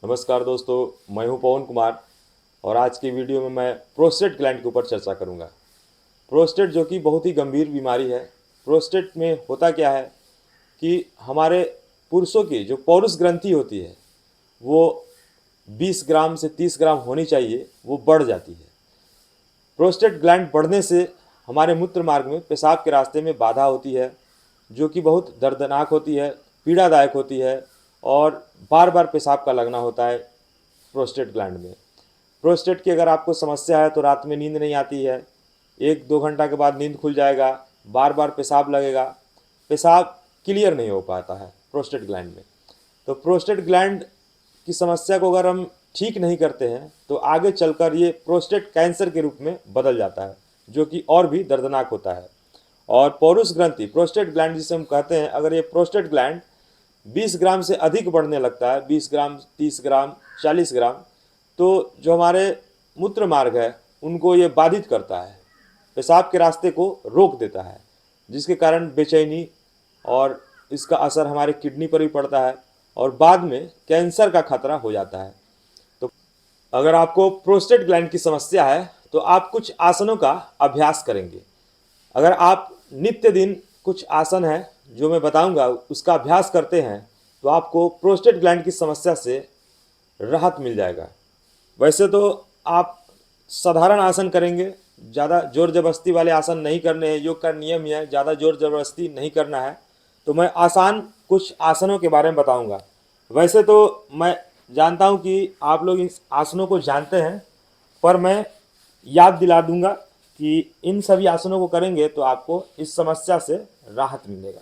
नमस्कार दोस्तों, मैं हूं पवन कुमार और आज की वीडियो में मैं प्रोस्टेट ग्लैंड के ऊपर चर्चा करूंगा। प्रोस्टेट जो कि बहुत ही गंभीर बीमारी है। प्रोस्टेट में होता क्या है कि हमारे पुरुषों की जो पौरुष ग्रंथि होती है वो 20 ग्राम से 30 ग्राम होनी चाहिए, वो बढ़ जाती है। प्रोस्टेट ग्लैंड बढ़ने से हमारे मूत्र मार्ग में, पेशाब के रास्ते में बाधा होती है, जो कि बहुत दर्दनाक होती है, पीड़ादायक होती है और बार बार पेशाब का लगना होता है प्रोस्टेट ग्लैंड में। प्रोस्टेट की अगर आपको समस्या है तो रात में नींद नहीं आती है, 1-2 घंटा के बाद नींद खुल जाएगा, बार बार पेशाब लगेगा, पेशाब क्लियर नहीं हो पाता है प्रोस्टेट ग्लैंड में। तो प्रोस्टेट ग्लैंड की समस्या को अगर हम ठीक नहीं करते हैं तो आगे चलकर ये प्रोस्टेट कैंसर के रूप में बदल जाता है, जो कि और भी दर्दनाक होता है। और पौरुष ग्रंथि, प्रोस्टेट ग्लैंड जिसे हम कहते हैं, अगर ये प्रोस्टेट ग्लैंड 20 ग्राम से अधिक बढ़ने लगता है, 20 ग्राम, 30 ग्राम, 40 ग्राम, तो जो हमारे मूत्र मार्ग है उनको ये बाधित करता है, पेशाब के रास्ते को रोक देता है, जिसके कारण बेचैनी और इसका असर हमारे किडनी पर भी पड़ता है और बाद में कैंसर का खतरा हो जाता है। तो अगर आपको प्रोस्टेट ग्लैंड की समस्या है तो आप कुछ आसनों का अभ्यास करेंगे। अगर आप नित्य दिन कुछ आसन है जो मैं बताऊंगा उसका अभ्यास करते हैं तो आपको प्रोस्टेट ग्लैंड की समस्या से राहत मिल जाएगा। वैसे तो आप साधारण आसन करेंगे, ज़्यादा जोर जबरदस्ती वाले आसन नहीं करने हैं। योग का नियम ही है, ज़्यादा जोर जबरदस्ती नहीं करना है। तो मैं आसान कुछ आसनों के बारे में बताऊंगा। वैसे तो मैं जानता हूं कि आप लोग इस आसनों को जानते हैं, पर मैं याद दिला दूंगा कि इन सभी आसनों को करेंगे तो आपको इस समस्या से राहत मिलेगा।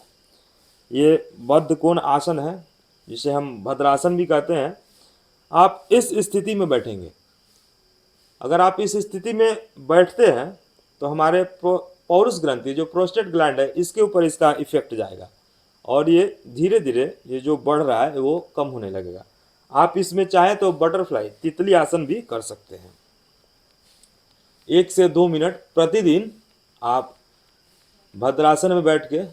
ये बद्ध कोण आसन है, जिसे हम भद्रासन भी कहते हैं। आप इस स्थिति में बैठेंगे। अगर आप इस स्थिति में बैठते हैं तो हमारे पौरुष ग्रंथि, जो प्रोस्टेट ग्लैंड है, इसके ऊपर इसका इफेक्ट जाएगा और ये धीरे धीरे ये जो बढ़ रहा है वो कम होने लगेगा। आप इसमें चाहे तो बटरफ्लाई, तितली आसन भी कर सकते हैं। 1 से 2 मिनट प्रतिदिन आप भद्रासन में बैठ के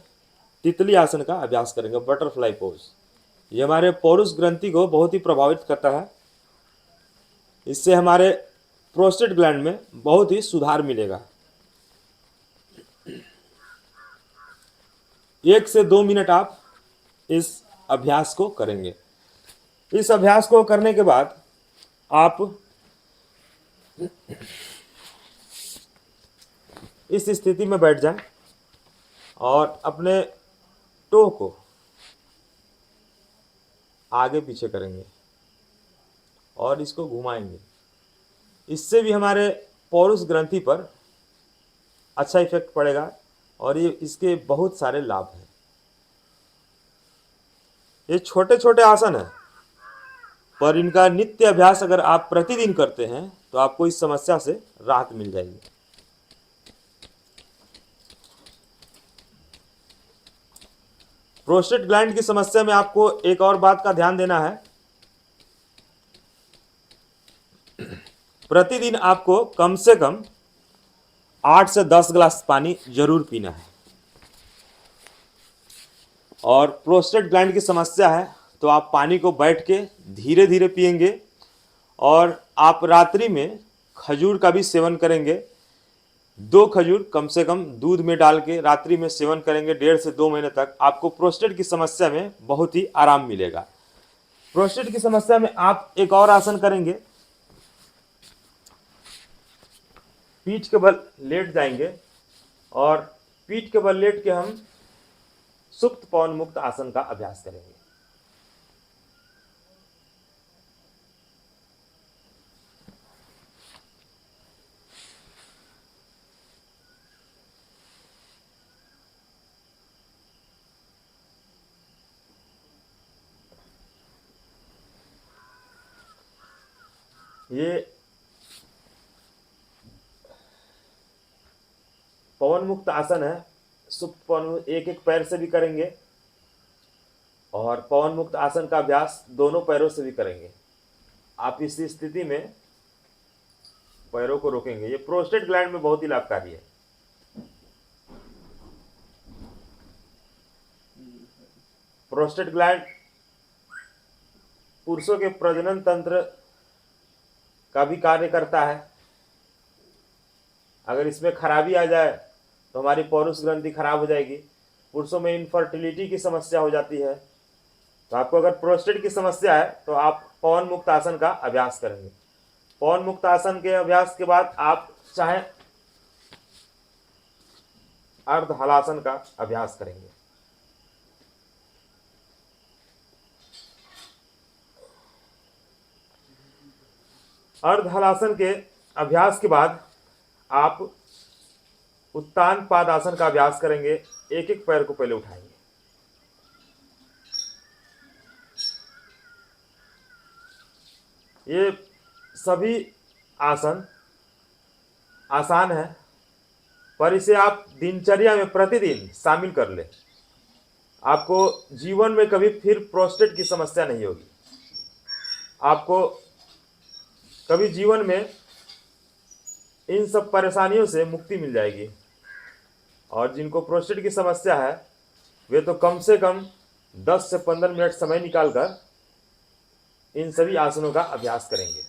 तितली आसन का अभ्यास करेंगे, बटरफ्लाई पोज। ये हमारे पौरुष ग्रंथि को बहुत ही प्रभावित करता है। इससे हमारे प्रोस्टेट ग्लैंड में बहुत ही सुधार मिलेगा। 1 से 2 मिनट आप इस अभ्यास को करेंगे। इस अभ्यास को करने के बाद आप इस स्थिति में बैठ जाएं और अपने टो को आगे पीछे करेंगे और इसको घुमाएंगे। इससे भी हमारे पौरुष ग्रंथि पर अच्छा इफेक्ट पड़ेगा और ये इसके बहुत सारे लाभ हैं। ये छोटे छोटे आसन हैं, पर इनका नित्य अभ्यास अगर आप प्रतिदिन करते हैं तो आपको इस समस्या से राहत मिल जाएगी। प्रोस्टेट ग्लैंड की समस्या में आपको एक और बात का ध्यान देना है। प्रतिदिन आपको कम से कम 8 से 10 गिलास पानी जरूर पीना है। और प्रोस्टेट ग्लैंड की समस्या है तो आप पानी को बैठ के धीरे धीरे पिएंगे और आप रात्रि में खजूर का भी सेवन करेंगे। 2 खजूर कम से कम दूध में डाल के रात्रि में सेवन करेंगे 1.5 से 2 महीने तक। आपको प्रोस्टेट की समस्या में बहुत ही आराम मिलेगा। प्रोस्टेट की समस्या में आप एक और आसन करेंगे। पीठ के बल लेट जाएंगे और पीठ के बल लेट के हम सुप्त पवन मुक्त आसन का अभ्यास करेंगे। ये पवन मुक्त आसन है। सुप्त पवन, एक एक पैर से भी करेंगे और पवन मुक्त आसन का अभ्यास दोनों पैरों से भी करेंगे। आप इस स्थिति में पैरों को रोकेंगे। ये प्रोस्टेट ग्लैंड में बहुत ही लाभकारी है। प्रोस्टेट ग्लैंड पुरुषों के प्रजनन तंत्र का भी कार्य करता है। अगर इसमें खराबी आ जाए तो हमारी पौरुष ग्रंथि खराब हो जाएगी, पुरुषों में इनफर्टिलिटी की समस्या हो जाती है। तो आपको अगर प्रोस्टेट की समस्या है तो आप पवन मुक्त आसन का अभ्यास करेंगे। पवन मुक्त आसन के अभ्यास के बाद आप चाहे अर्ध हलासन का अभ्यास करेंगे। अर्ध हलासन के अभ्यास के बाद आप उत्तान पादासन का अभ्यास करेंगे। एक एक पैर को पहले उठाएंगे, ये सभी आसन आसान है, पर इसे आप दिनचर्या में प्रतिदिन शामिल कर लें। आपको जीवन में कभी फिर प्रोस्टेट की समस्या नहीं होगी। आपको कभी जीवन में इन सब परेशानियों से मुक्ति मिल जाएगी। और जिनको प्रोस्टेट की समस्या है वे तो कम से कम 10 से 15 मिनट समय निकालकर इन सभी आसनों का अभ्यास करेंगे।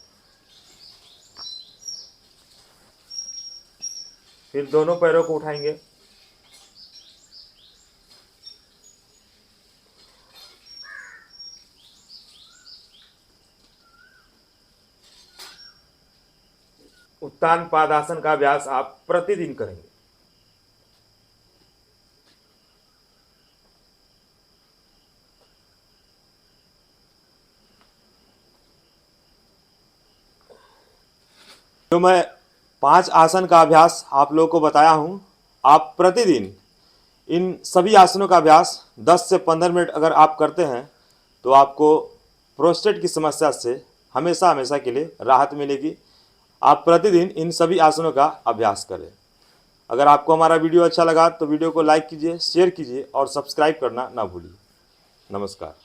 फिर दोनों पैरों को उठाएंगे, उत्तान पादासन का अभ्यास आप प्रतिदिन करेंगे। जो मैं 5 आसन का अभ्यास आप लोगों को बताया हूं, आप प्रतिदिन इन सभी आसनों का अभ्यास 10 से 15 मिनट अगर आप करते हैं तो आपको प्रोस्टेट की समस्या से हमेशा हमेशा के लिए राहत मिलेगी। आप प्रतिदिन इन सभी आसनों का अभ्यास करें। अगर आपको हमारा वीडियो अच्छा लगा तो वीडियो को लाइक कीजिए, शेयर कीजिए और सब्सक्राइब करना ना भूलिए। नमस्कार।